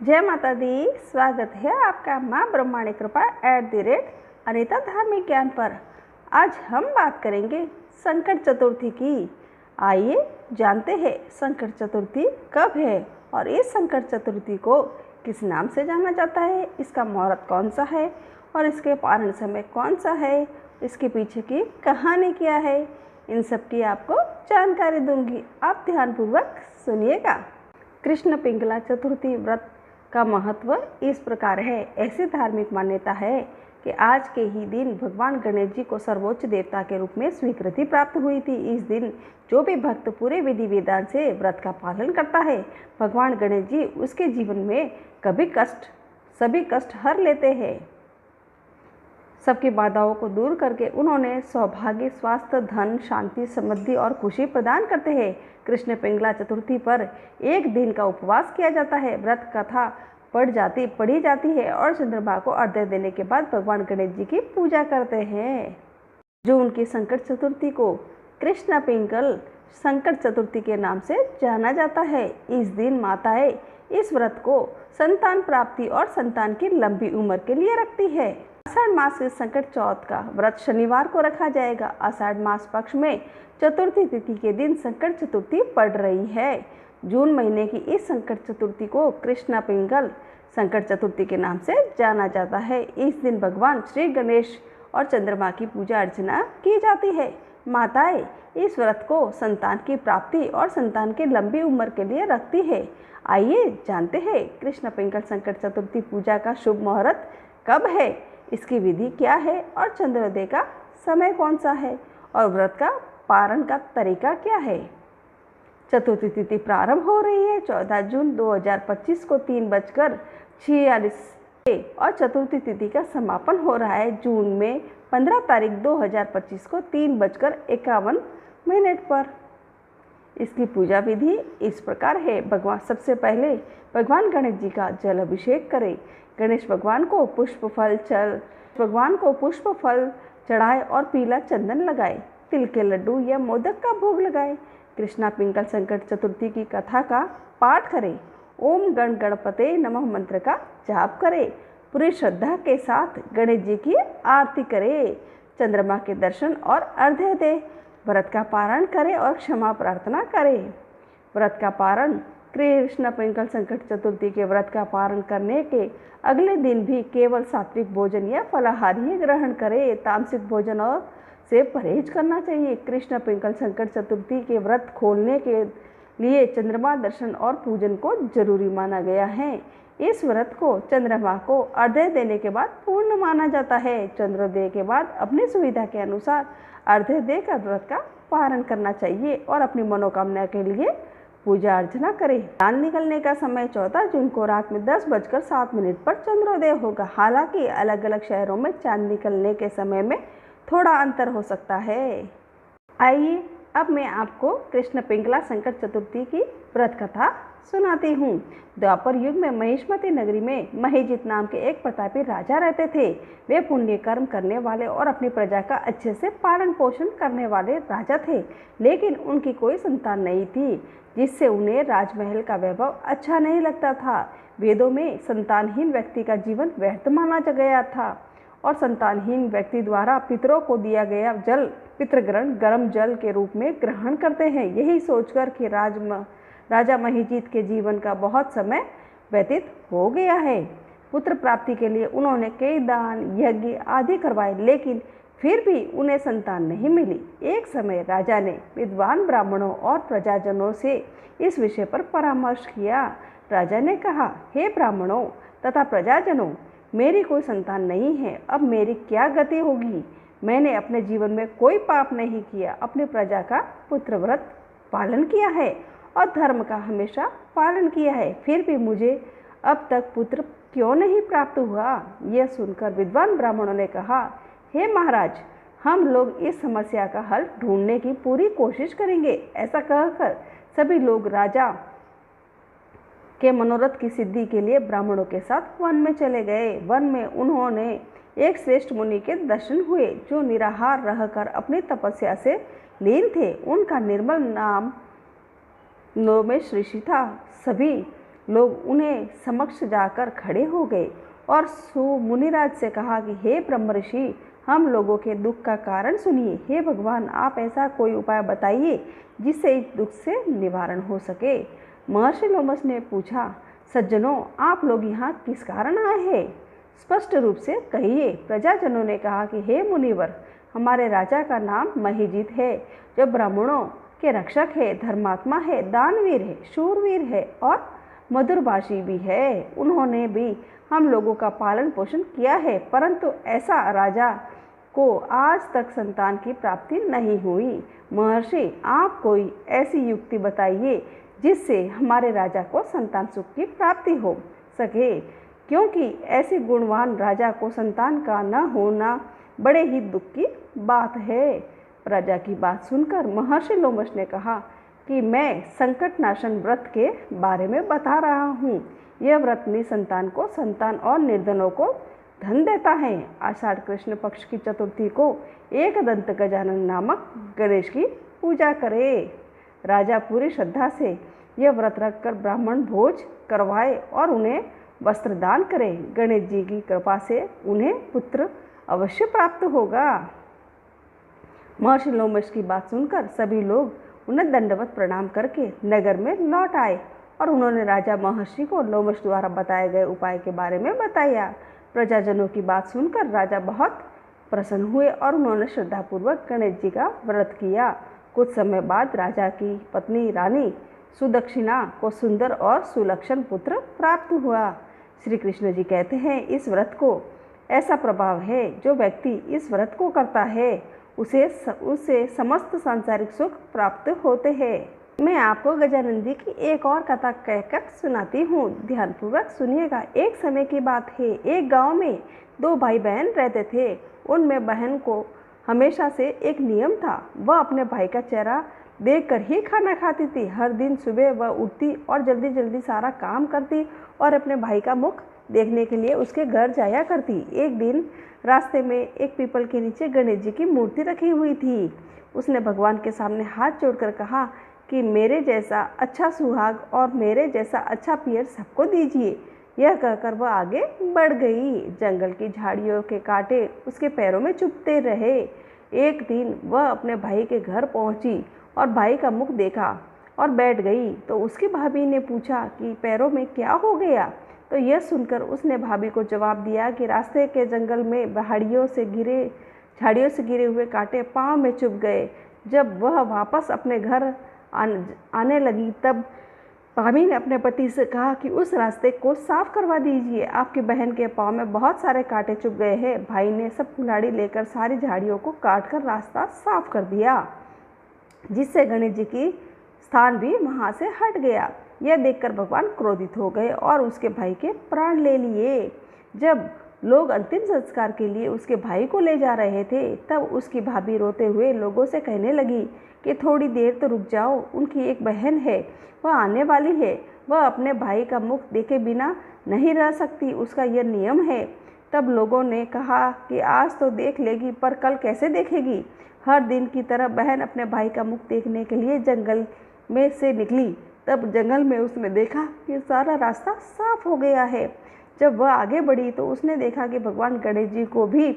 जय माता दी। स्वागत है आपका माँ ब्रह्मांड कृपा @अनीता धार्मिक ज्ञान पर। आज हम बात करेंगे संकट चतुर्थी की। आइए जानते हैं संकट चतुर्थी कब है और इस संकट चतुर्थी को किस नाम से जाना जाता है, इसका मुहूर्त कौन सा है और इसके पारण समय कौन सा है, इसके पीछे की कहानी क्या है, इन सब की आपको जानकारी दूंगी। आप ध्यानपूर्वक सुनिएगा। कृष्ण पिंगला चतुर्थी व्रत का महत्व इस प्रकार है। ऐसी धार्मिक मान्यता है कि आज के ही दिन भगवान गणेश जी को सर्वोच्च देवता के रूप में स्वीकृति प्राप्त हुई थी। इस दिन जो भी भक्त पूरे विधि विधान से व्रत का पालन करता है, भगवान गणेश जी उसके जीवन में सभी कष्ट हर लेते हैं। सबकी बाधाओं को दूर करके उन्होंने सौभाग्य, स्वास्थ्य, धन, शांति, समृद्धि और खुशी प्रदान करते हैं। कृष्ण पिंगला चतुर्थी पर एक दिन का उपवास किया जाता है। व्रत कथा पढ़ी जाती है और चंद्रमा को अर्घ्य देने के बाद भगवान गणेश जी की पूजा करते हैं। जून की संकट चतुर्थी को कृष्ण पिंगल संकट चतुर्थी के नाम से जाना जाता है। इस दिन माताएं इस व्रत को संतान प्राप्ति और संतान की लंबी उम्र के लिए रखती है। आषाढ़ मास के संकट चौथ का व्रत शनिवार को रखा जाएगा। आषाढ़ मास पक्ष में चतुर्थी तिथि के दिन संकट चतुर्थी पड़ रही है। जून महीने की इस संकट चतुर्थी को कृष्ण पिंगल संकट चतुर्थी के नाम से जाना जाता है। इस दिन भगवान श्री गणेश और चंद्रमा की पूजा अर्चना की जाती है। माताएं इस व्रत को संतान की प्राप्ति और संतान की लंबी उम्र के लिए रखती है। आइए जानते हैं कृष्ण पिंगल संकट चतुर्थी पूजा का शुभ मुहूर्त कब है, इसकी विधि क्या है और चंद्रोदय का समय कौन सा है और व्रत का पारण का तरीका क्या है। चतुर्थी तिथि प्रारंभ हो रही है 14 जून 2025 को 3:46 और चतुर्थी तिथि का समापन हो रहा है जून में 15 तारीख 2025 को 3:51 पर। इसकी पूजा विधि इस प्रकार है। सबसे पहले भगवान गणेश जी का जल अभिषेक करें। गणेश भगवान को पुष्प फल चढ़ाए और पीला चंदन लगाए। तिल के लड्डू या मोदक का भोग लगाए। कृष्णा पिंगल संकट चतुर्थी की कथा का पाठ करें। ओम गण गणपते नमः मंत्र का जाप करें। पूरी श्रद्धा के साथ गणेश जी की आरती करें। चंद्रमा के दर्शन और अर्घ्य दें। व्रत का पारण करें और क्षमा प्रार्थना करें। व्रत का पारण कृष्ण पिंगल संकट चतुर्थी के व्रत का पारण करने के अगले दिन भी केवल सात्विक भोजन या फलाहार ही ग्रहण करें। तामसिक भोजन और से परहेज करना चाहिए। कृष्ण पिंगल संकट चतुर्थी के व्रत खोलने के लिए चंद्रमा दर्शन और पूजन को जरूरी माना गया है। इस व्रत को चंद्रमा को अर्घ्य देने के बाद पूर्ण माना जाता है। चंद्रोदय के बाद अपनी सुविधा के अनुसार अर्घ्य देकर व्रत का पारण करना चाहिए और अपनी मनोकामना के लिए पूजा अर्चना करें। चांद निकलने का समय 14 जून को रात में 10:07 पर चंद्रोदय होगा। हालांकि अलग अलग शहरों में चांद निकलने के समय में थोड़ा अंतर हो सकता है। आइए अब मैं आपको कृष्ण पिंगला संकट चतुर्थी की व्रत कथा सुनाती हूँ। द्वापर युग में महिष्मती नगरी में महिजित नाम के एक प्रतापी राजा रहते थे। वे पुण्य कर्म करने वाले और अपनी प्रजा का अच्छे से पालन पोषण करने वाले राजा थे, लेकिन उनकी कोई संतान नहीं थी, जिससे उन्हें राजमहल का वैभव अच्छा नहीं लगता था। वेदों में संतानहीन व्यक्ति का जीवन व्यर्थ माना गया था और संतानहीन व्यक्ति द्वारा पितरों को दिया गया जल पितृग्रहण गर्म जल के रूप में ग्रहण करते हैं। यही सोचकर कि राजा महिजीत के जीवन का बहुत समय व्यतीत हो गया है। पुत्र प्राप्ति के लिए उन्होंने कई दान यज्ञ आदि करवाए, लेकिन फिर भी उन्हें संतान नहीं मिली। एक समय राजा ने विद्वान ब्राह्मणों और प्रजाजनों से इस विषय पर परामर्श किया। राजा ने कहा, हे ब्राह्मणों तथा प्रजाजनों, मेरी कोई संतान नहीं है, अब मेरी क्या गति होगी। मैंने अपने जीवन में कोई पाप नहीं किया, अपनी प्रजा का पुत्र व्रत पालन किया है और धर्म का हमेशा पालन किया है, फिर भी मुझे अब तक पुत्र क्यों नहीं प्राप्त हुआ। यह सुनकर विद्वान ब्राह्मणों ने कहा, हे महाराज, हम लोग इस समस्या का हल ढूंढने की पूरी कोशिश करेंगे। ऐसा कहकर सभी लोग राजा के मनोरथ की सिद्धि के लिए ब्राह्मणों के साथ वन में चले गए। वन में उन्होंने एक श्रेष्ठ मुनि के दर्शन हुए, जो निराहार रहकर अपनी तपस्या से लीन थे। उनका निर्मल नाम नोमेश ऋषि था। सभी लोग उन्हें समक्ष जाकर खड़े हो गए और मुनिराज से कहा कि हे ब्रह्म ऋषि, हम लोगों के दुख का कारण सुनिए। हे भगवान, आप ऐसा कोई उपाय बताइए जिससे इस दुख से निवारण हो सके। महर्षि लोमश ने पूछा, सज्जनों, आप लोग यहाँ किस कारण आए हैं? स्पष्ट रूप से कहिए। प्रजाजनों ने कहा कि हे मुनिवर, हमारे राजा का नाम महिजीत है, जो ब्राह्मणों के रक्षक है, धर्मात्मा है, दानवीर है, शूरवीर है और मधुरभाषी भी है। उन्होंने भी हम लोगों का पालन पोषण किया है, परंतु ऐसा राजा को आज तक संतान की प्राप्ति नहीं हुई। महर्षि, आप कोई ऐसी युक्ति बताइए जिससे हमारे राजा को संतान सुख की प्राप्ति हो सके, क्योंकि ऐसे गुणवान राजा को संतान का न होना बड़े ही दुख की बात है। प्रजा की बात सुनकर महर्षि लोमश ने कहा कि मैं संकटनाशन व्रत के बारे में बता रहा हूँ। यह व्रत निसंतान को संतान और निर्धनों को धन देता है। आषाढ़ कृष्ण पक्ष की चतुर्थी को एकदंत गजानन नामक गणेश की पूजा करे। राजा पूरी श्रद्धा से यह व्रत रखकर ब्राह्मण भोज करवाए और उन्हें वस्त्र दान करे। गणेश जी की कृपा से उन्हें पुत्र अवश्य प्राप्त होगा। महर्षि लोमश की बात सुनकर सभी लोग उन्हें दंडवत प्रणाम करके नगर में लौट आए और उन्होंने राजा महर्षि को लोमश द्वारा बताए गए उपाय के बारे में बताया। प्रजाजनों की बात सुनकर राजा बहुत प्रसन्न हुए और उन्होंने श्रद्धापूर्वक गणेश जी का व्रत किया। कुछ समय बाद राजा की पत्नी रानी सुदक्षिणा को सुंदर और सुलक्षण पुत्र प्राप्त हुआ। श्री कृष्ण जी कहते हैं, इस व्रत को ऐसा प्रभाव है, जो व्यक्ति इस व्रत को करता है उसे समस्त सांसारिक सुख प्राप्त होते हैं। मैं आपको गजानन जी की एक और कथा कहकर सुनाती हूँ, ध्यानपूर्वक सुनिएगा। एक समय की बात है, एक गांव में दो भाई बहन रहते थे। उनमें बहन को हमेशा से एक नियम था, वह अपने भाई का चेहरा देखकर ही खाना खाती थी। हर दिन सुबह वह उठती और जल्दी जल्दी सारा काम करती और अपने भाई का मुख देखने के लिए उसके घर जाया करती। एक दिन रास्ते में एक पीपल के नीचे गणेश जी की मूर्ति रखी हुई थी। उसने भगवान के सामने हाथ जोड़कर कहा कि मेरे जैसा अच्छा सुहाग और मेरे जैसा अच्छा पियर सबको दीजिए। यह कहकर वह आगे बढ़ गई। जंगल की झाड़ियों के कांटे उसके पैरों में चुभते रहे। एक दिन वह अपने भाई के घर पहुंची और भाई का मुख देखा और बैठ गई। तो उसकी भाभी ने पूछा कि पैरों में क्या हो गया? तो यह सुनकर उसने भाभी को जवाब दिया कि रास्ते के जंगल में झाड़ियों से गिरे हुए कांटे पाँव में चुभ गए। जब वह वापस अपने घर आने लगी तब भाभी ने अपने पति से कहा कि उस रास्ते को साफ करवा दीजिए, आपकी बहन के पाँव में बहुत सारे कांटे चुभ गए हैं। भाई ने सब कुल्हाड़ी लेकर सारी झाड़ियों को काटकर रास्ता साफ कर दिया, जिससे गणेश जी की स्थान भी वहाँ से हट गया। यह देखकर भगवान क्रोधित हो गए और उसके भाई के प्राण ले लिए। जब लोग अंतिम संस्कार के लिए उसके भाई को ले जा रहे थे तब उसकी भाभी रोते हुए लोगों से कहने लगी कि थोड़ी देर तो रुक जाओ, उनकी एक बहन है, वह आने वाली है, वह अपने भाई का मुख देखे बिना नहीं रह सकती, उसका यह नियम है। तब लोगों ने कहा कि आज तो देख लेगी, पर कल कैसे देखेगी? हर दिन की तरह बहन अपने भाई का मुख देखने के लिए जंगल में से निकली। तब जंगल में उसने देखा कि सारा रास्ता साफ हो गया है। जब वह आगे बढ़ी तो उसने देखा कि भगवान गणेश जी को भी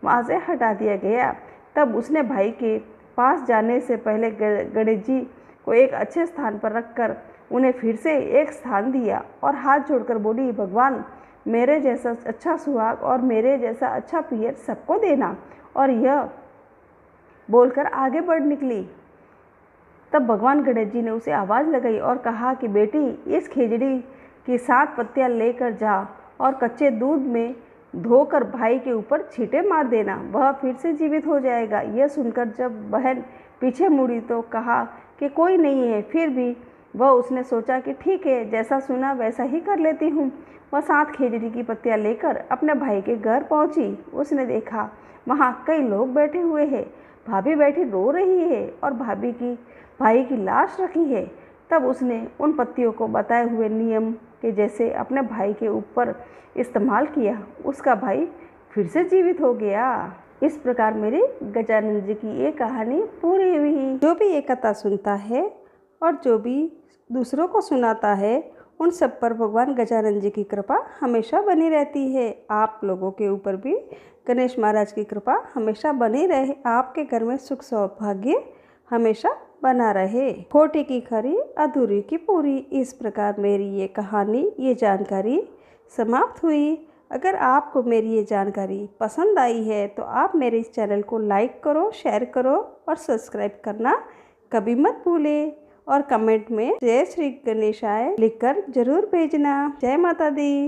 वहाँ से हटा दिया गया। तब उसने भाई के पास जाने से पहले गणेश जी को एक अच्छे स्थान पर रखकर उन्हें फिर से एक स्थान दिया और हाथ जोड़कर बोली, भगवान मेरे जैसा अच्छा सुहाग और मेरे जैसा अच्छा पियर सबको देना। और यह बोलकर आगे बढ़ निकली। तब भगवान गणेश जी ने उसे आवाज़ लगाई और कहा कि बेटी, इस खिचड़ी की 7 पत्तियां लेकर जा और कच्चे दूध में धोकर भाई के ऊपर छींटे मार देना, वह फिर से जीवित हो जाएगा। यह सुनकर जब बहन पीछे मुड़ी तो कहा कि कोई नहीं है। फिर भी उसने सोचा कि ठीक है, जैसा सुना वैसा ही कर लेती हूँ। वह 7 खिचड़ी की पत्तियां लेकर अपने भाई के घर पहुँची। उसने देखा वहाँ कई लोग बैठे हुए हैं, भाभी बैठी रो रही है और भाई की लाश रखी है। तब उसने उन पत्तियों को बताए हुए नियम के जैसे अपने भाई के ऊपर इस्तेमाल किया। उसका भाई फिर से जीवित हो गया। इस प्रकार मेरी गजानन जी की ये कहानी पूरी हुई। जो भी ये कथा सुनता है और जो भी दूसरों को सुनाता है उन सब पर भगवान गजानन जी की कृपा हमेशा बनी रहती है। आप लोगों के ऊपर भी गणेश महाराज की कृपा हमेशा बनी रहे। आपके घर में सुख सौभाग्य हमेशा बना रहे। खोटी की खरी अधूरी की पूरी। इस प्रकार मेरी ये कहानी, ये जानकारी समाप्त हुई। अगर आपको मेरी ये जानकारी पसंद आई है तो आप मेरे इस चैनल को लाइक करो, शेयर करो और सब्सक्राइब करना कभी मत भूलें। और कमेंट में जय श्री गणेशाय लिखकर जरूर भेजना। जय माता दी।